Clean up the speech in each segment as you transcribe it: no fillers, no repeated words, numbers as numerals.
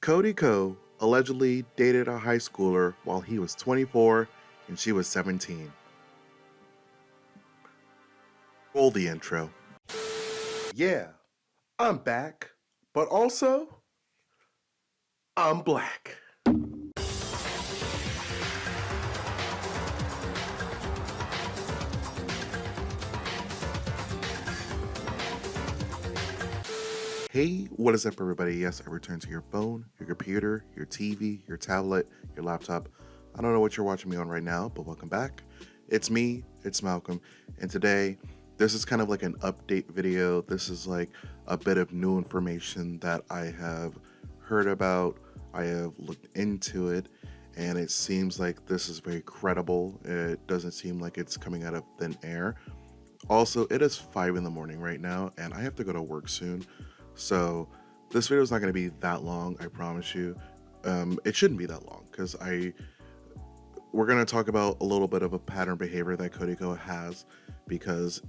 Cody Ko allegedly dated a high schooler while he was 24 and she was 17. Roll the intro. Yeah, I'm back, but also, I'm black. Hey, what is up, everybody? Yes, I return to your phone, your computer, your TV, your tablet, your laptop. I don't know what you're watching me on right now, but welcome back. It's me, it's Malcolm, and today, this is kind of like an update video. This is like a bit of new information that I have heard about. I have looked into it, and it seems like this is very credible. It doesn't seem like it's coming out of thin air. Also, it is 5 in the morning right now, and I have to go to work soon. So this video is not going to be that long, I promise you. It shouldn't be that long because we're going to talk about a little bit of a pattern behavior that Cody Ko has, because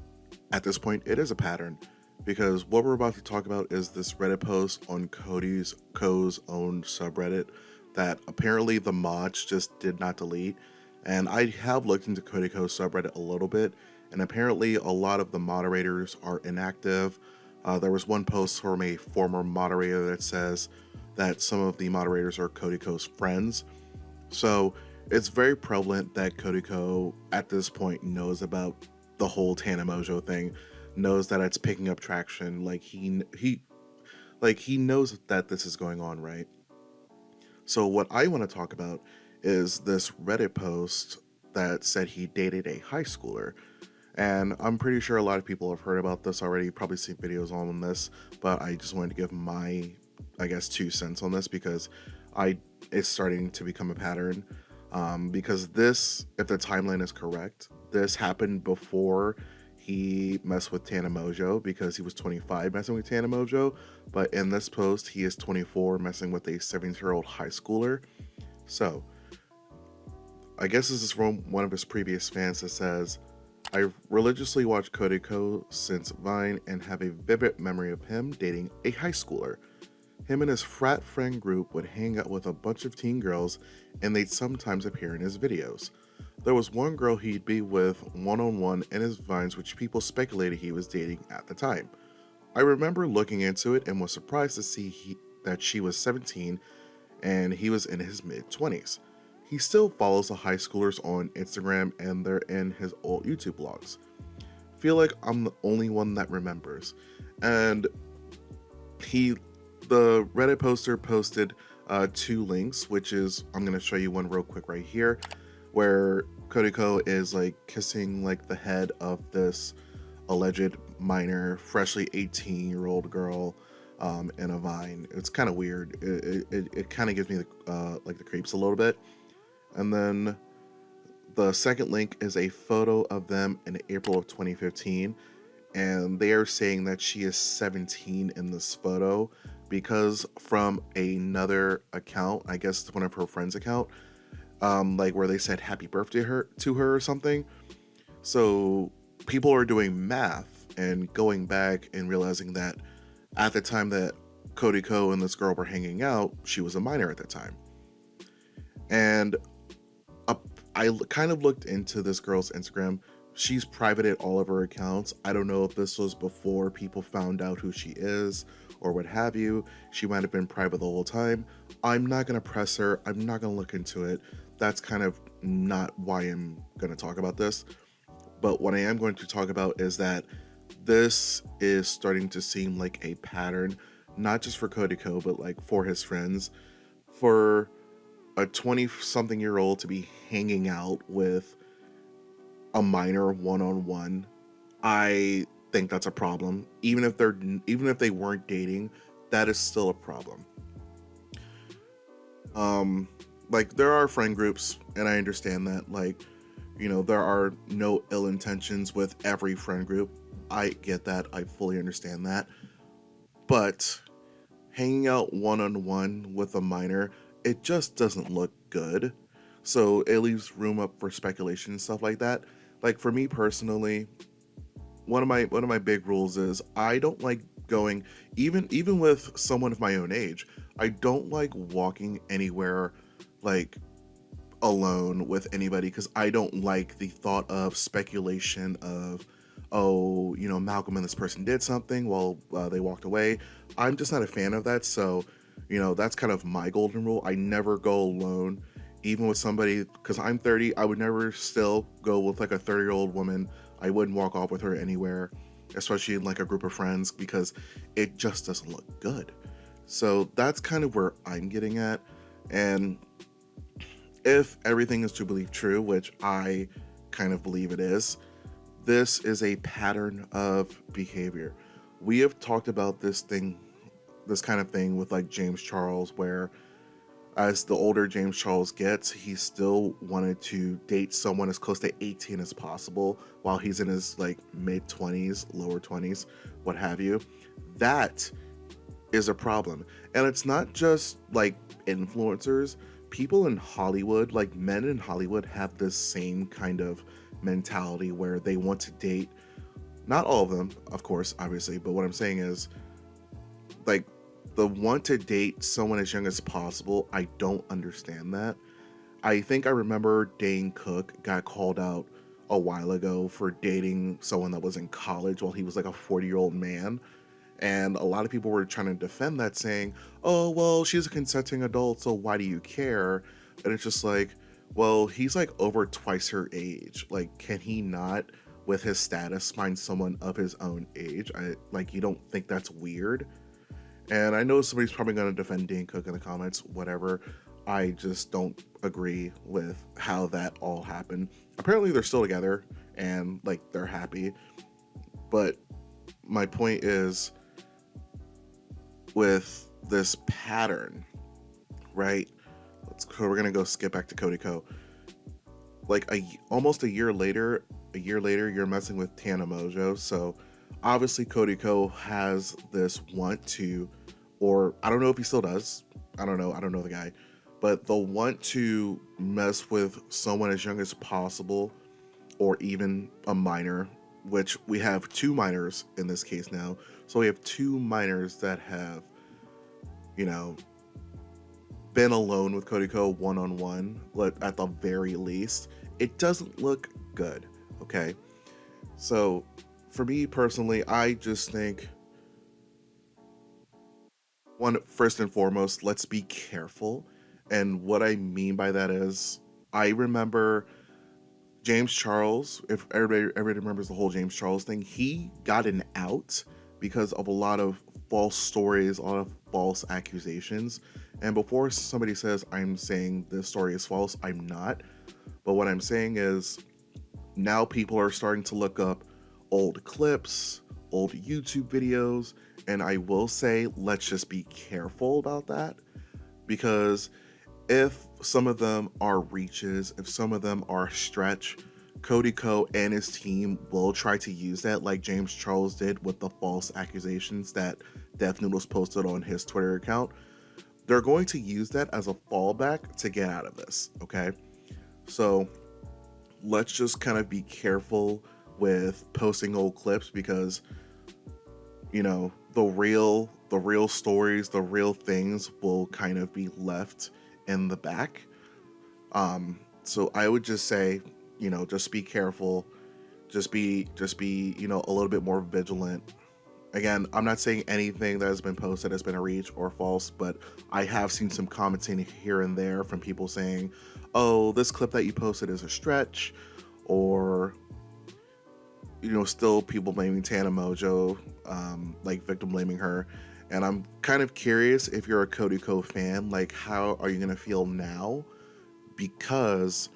at this point it is a pattern. Because what we're about to talk about is this Reddit post on Ko's own subreddit that apparently the mods just did not delete. And I have looked into Cody Ko's subreddit a little bit, and apparently a lot of the moderators are inactive. There was one post from a former moderator that says that some of the moderators are Cody Ko's friends. So it's very prevalent that Cody Ko at this point knows about the whole Tana Mojo thing, knows that it's picking up traction. Like he knows that this is going on, right? So what I want to talk about is this Reddit post that said he dated a high schooler. And I'm pretty sure a lot of people have heard about this already, probably seen videos on this, but I just wanted to give my, I guess, 2 cents on this because it's starting to become a pattern. Because this, if the timeline is correct, this happened before he messed with Tana Mojo, because he was 25 messing with Tana Mojo, but in this post he is 24 messing with a 17-year-old high schooler. So I guess this is from one of his previous fans that says, "I religiously watched Cody Ko since Vine and have a vivid memory of him dating a high schooler. Him and his frat friend group would hang out with a bunch of teen girls, and they'd sometimes appear in his videos. There was one girl he'd be with one-on-one in his Vines, which people speculated he was dating at the time. I remember looking into it and was surprised to see that she was 17 and he was in his mid-20s. He still follows the high schoolers on Instagram, and they're in his old YouTube blogs. Feel like I'm the only one that remembers." And the Reddit poster posted 2 links, which is, I'm going to show you one real quick right here, where Cody Ko is like kissing like the head of this alleged minor, freshly 18-year-old girl in a Vine. It's kind of weird. It kind of gives me like the creeps a little bit. And then the second link is a photo of them in April of 2015, and they are saying that she is 17 in this photo, because from another account, I guess it's one of her friends' account, like where they said happy birthday to her or something. So people are doing math and going back and realizing that at the time that Cody Ko and this girl were hanging out, she was a minor at the time. And I kind of looked into this girl's Instagram. She's privated all of her accounts. I don't know if this was before people found out who she is or what have you. She might have been private the whole time. I'm not going to press her. I'm not going to look into it. That's kind of not why I'm going to talk about this. But what I am going to talk about is that this is starting to seem like a pattern, not just for Cody Ko, but like for his friends. For a 20-something-year-old to be hanging out with a minor one-on-one, I think that's a problem. Even if they weren't dating, that is still a problem. Like, there are friend groups, and I understand that, like, you know, there are no ill intentions with every friend group. I get that. I fully understand that. But hanging out one-on-one with a minor, it just doesn't look good. So it leaves room up for speculation and stuff like that. Like, for me personally, one of my big rules is I don't like going, even with someone of my own age, I don't like walking anywhere like alone with anybody because I don't like the thought of speculation of, oh, Malcolm and this person did something while they walked away. I'm just not a fan of that. So, that's kind of my golden rule. I never go alone, even with somebody, because I'm 30. I would never still go with like a 30-year-old woman. I wouldn't walk off with her anywhere, especially in like a group of friends, because it just doesn't look good. So that's kind of where I'm getting at. And if everything is to believe true, which I kind of believe it is, this is a pattern of behavior. We have talked about this kind of thing with like James Charles, where as the older James Charles gets, he still wanted to date someone as close to 18 as possible while he's in his like mid 20s, lower 20s, what have you. That is a problem. And it's not just like influencers, people in Hollywood, like men in Hollywood, have this same kind of mentality where they want to date, not all of them, of course, obviously, but what I'm saying is like the want to date someone as young as possible. I don't understand that. I think I remember Dane Cook got called out a while ago for dating someone that was in college while he was like a 40-year-old man. And a lot of people were trying to defend that, saying, oh, well, she's a consenting adult, so why do you care? And it's just like, well, he's like over twice her age. Like, can he not, with his status, find someone of his own age? You don't think that's weird? And I know somebody's probably going to defend Dane Cook in the comments, whatever. I just don't agree with how that all happened. Apparently, they're still together and like they're happy. But my point is, with this pattern, right? We're gonna go skip back to Cody Ko. Like almost a year later, you're messing with Tana Mojo. So obviously Cody Ko has this want to, or I don't know if he still does. I don't know the guy, but the want to mess with someone as young as possible, or even a minor. Which we have two minors in this case now. So we have two minors that have, you know, been alone with Cody Ko one-on-one, at the very least. It doesn't look good, okay? So for me personally, I just think, first and foremost, let's be careful. And what I mean by that is, I remember James Charles, if everybody remembers the whole James Charles thing, he got an out because of a lot of false stories, a lot of false accusations. And before somebody says I'm saying this story is false, I'm not. But what I'm saying is, now people are starting to look up old clips, old YouTube videos, and I will say, let's just be careful about that, because if some of them are reaches, if some of them are stretch, Cody Ko and his team will try to use that, like James Charles did with the false accusations that Death Noodles posted on his Twitter account. They're going to use that as a fallback to get out of this, okay? So let's just kind of be careful with posting old clips, because the real stories, the real things will kind of be left in the back. So I would just say, just be careful, just be a little bit more vigilant. Again, I'm not saying anything that has been posted has been a reach or false, but I have seen some commenting here and there from people saying, oh, this clip that you posted is a stretch, or still people blaming Tana Mojo, like victim blaming her. And I'm kind of curious, if you're a Cody Ko fan, like, how are you going to feel now? Because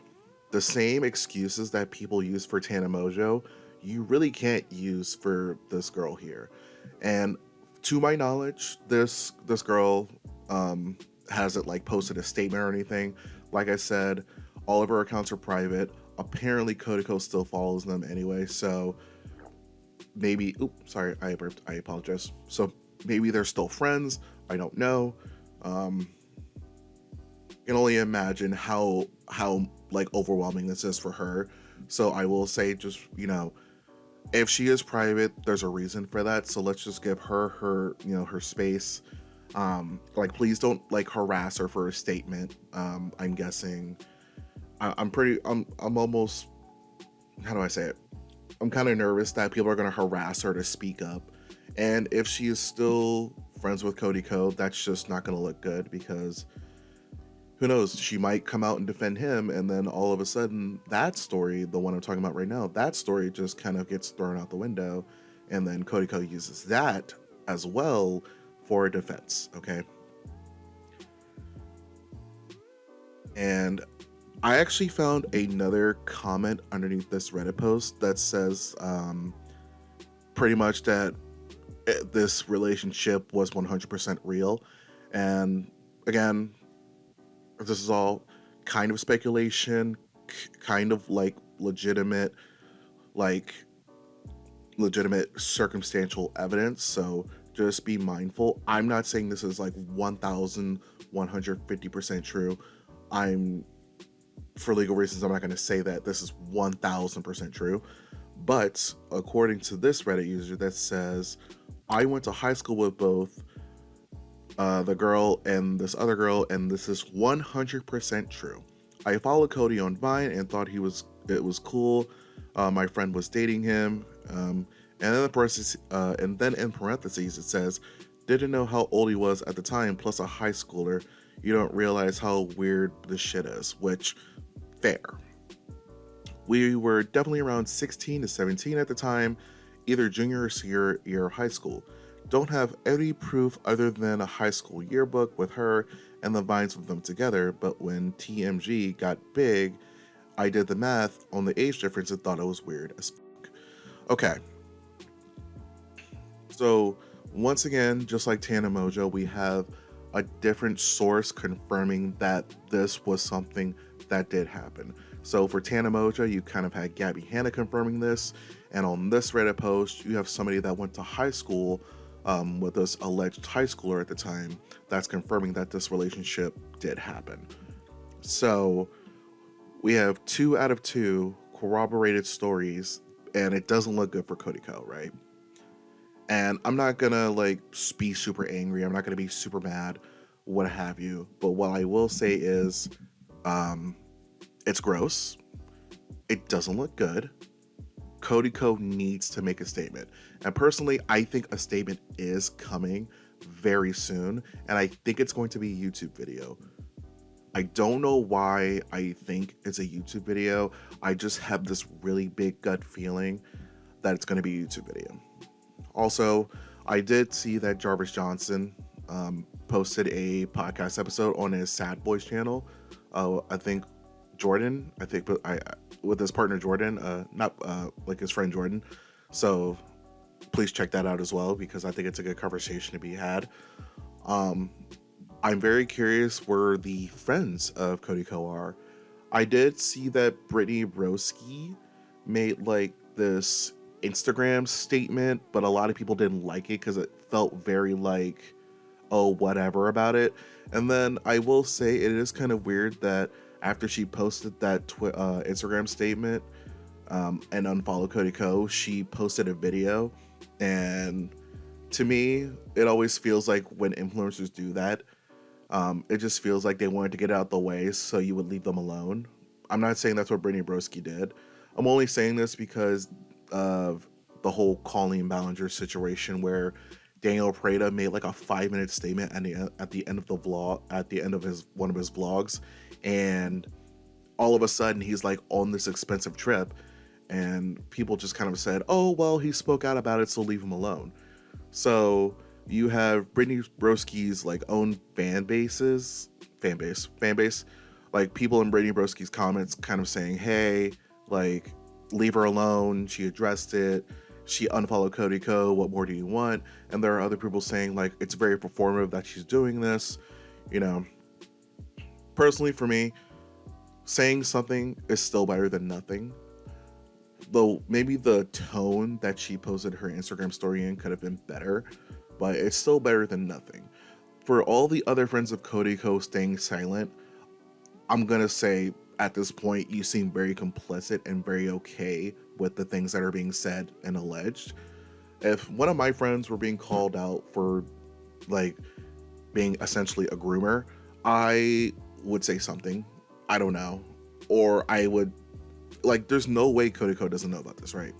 the same excuses that people use for Tana Mojo, you really can't use for this girl here. And to my knowledge, this girl hasn't like posted a statement or anything. Like I said, all of her accounts are private. Apparently Cody Ko still follows them anyway, so maybe, sorry, I burped, I apologize. So maybe they're still friends, I don't know. Can only imagine how like overwhelming this is for her. So I will say, just If she is private, there's a reason for that. So let's just give her her space. Like, please don't like harass her for a statement. I'm guessing. I'm pretty. I'm almost. How do I say it? I'm kind of nervous that people are going to harass her to speak up. And if she is still friends with Cody Ko, that's just not going to look good, because who knows? She might come out and defend him, and then all of a sudden, that story, the one I'm talking about right now, that story just kind of gets thrown out the window. And then Cody Ko uses that as well for defense. Okay. And I actually found another comment underneath this Reddit post that says pretty much that this relationship was 100% real. And again, this is all kind of speculation, kind of like legitimate circumstantial evidence. So just be mindful. I'm not saying this is like 1,150% true. I'm For legal reasons, I'm not going to say that this is 1,000% true. But according to this Reddit user that says, I went to high school with both the girl and this other girl, and this is 100% true. I followed Cody on Vine and thought it was cool. My friend was dating him, and then in parentheses it says, didn't know how old he was at the time. Plus a high schooler, you don't realize how weird this shit is. Which, fair. We were definitely around 16 to 17 at the time, either junior or senior year of high school. Don't have any proof other than a high school yearbook with her and the vines of them together, but when TMG got big, I did the math on the age difference and thought it was weird as fuck. Okay, so once again, just like Tana Mojo, we have a different source confirming that this was something that did happen. So for Tana Mojo, you kind of had Gabby Hanna confirming this, and on this Reddit post, you have somebody that went to high school with this alleged high schooler at the time that's confirming that this relationship did happen. So we have 2 out of 2 corroborated stories, and it doesn't look good for Cody Ko, right? And I'm not gonna like be super angry. I'm not gonna be super mad, what have you. But what I will say is, it's gross. It doesn't look good. Cody Ko needs to make a statement. And personally, I think a statement is coming very soon. And I think it's going to be a YouTube video. I don't know why I think it's a YouTube video. I just have this really big gut feeling that it's going to be a YouTube video. Also, I did see that Jarvis Johnson posted a podcast episode on his Sad Boys channel. I think Jordan, with his partner Jordan, not like his friend Jordan. So please check that out as well, because I think it's a good conversation to be had. I'm very curious where the friends of Cody Ko are. I did see that Brittany Broski made like this Instagram statement, but a lot of people didn't like it because it felt very like, oh, whatever about it. And then I will say it is kind of weird that after she posted that Instagram statement and unfollowed Cody Ko, she posted a video. And to me, it always feels like when influencers do that, it just feels like they wanted to get out the way so you would leave them alone. I'm not saying that's what Brittany Broski did. I'm only saying this because of the whole Colleen Ballinger situation where Daniel Prada made like a 5-minute statement at the end of the vlog, at the end of one of his vlogs, and all of a sudden he's like on this expensive trip, and people just kind of said, oh well, he spoke out about it, so leave him alone. So you have Brittany Broski's like own fan base, like people in Brittany Broski's comments kind of saying, hey, like, leave her alone, she addressed it, she unfollowed Cody Ko, what more do you want? And there are other people saying like it's very performative that she's doing this. You know, personally for me, saying something is still better than nothing. Though maybe the tone that she posted her Instagram story in could have been better, but it's still better than nothing. For all the other friends of Cody Ko staying silent, I'm gonna say at this point you seem very complicit and very okay with the things that are being said and alleged. If one of my friends were being called out for like being essentially a groomer, I would say something. I don't know. Or I would like there's no way Cody Ko doesn't know about this, right?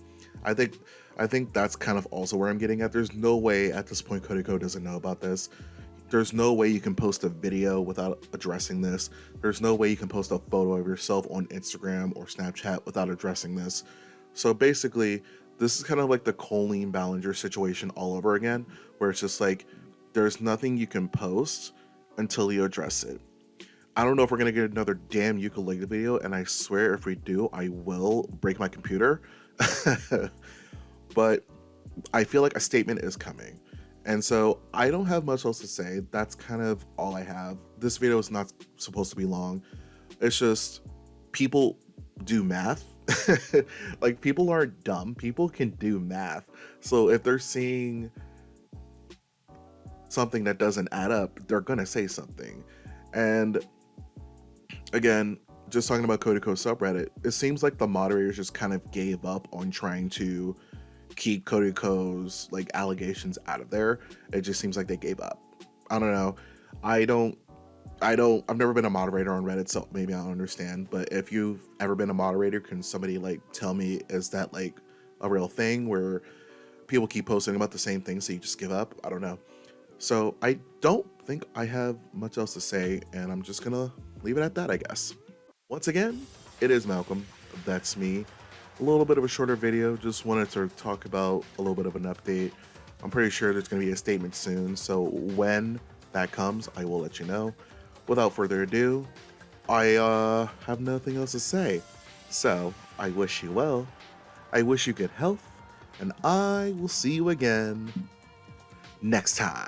I think I think that's kind of also where I'm getting at. There's no way at this point Cody Ko doesn't know about this. There's no way you can post a video without addressing this. There's no way you can post a photo of yourself on Instagram or Snapchat without addressing this. So basically, this is kind of like the Colleen Ballinger situation all over again, where it's just like there's nothing you can post until you address it. I don't know if we're gonna get another damn ukulele video, and I swear if we do, I will break my computer. But I feel like a statement is coming. And so I don't have much else to say. That's kind of all I have. This video is not supposed to be long. It's just people do math. Like people aren't dumb. People can do math. So if they're seeing something that doesn't add up, they're gonna say something. And again, just talking about Cody Ko subreddit, it seems like the moderators just kind of gave up on trying to keep Cody Ko's like allegations out of there. It just seems like they gave up. I don't know. I don't I've never been a moderator on Reddit, so maybe I don't understand. But if you've ever been a moderator, can somebody like tell me, is that like a real thing where people keep posting about the same thing so you just give up? I don't know. So I don't think I have much else to say, and I'm just gonna leave it at that, I guess. Once again, it is Malcolm. That's me. A little bit of a shorter video. Just wanted to talk about a little bit of an update. I'm pretty sure there's going to be a statement soon. So when that comes, I will let you know. Without further ado, I have nothing else to say. So I wish you well. I wish you good health. And I will see you again next time.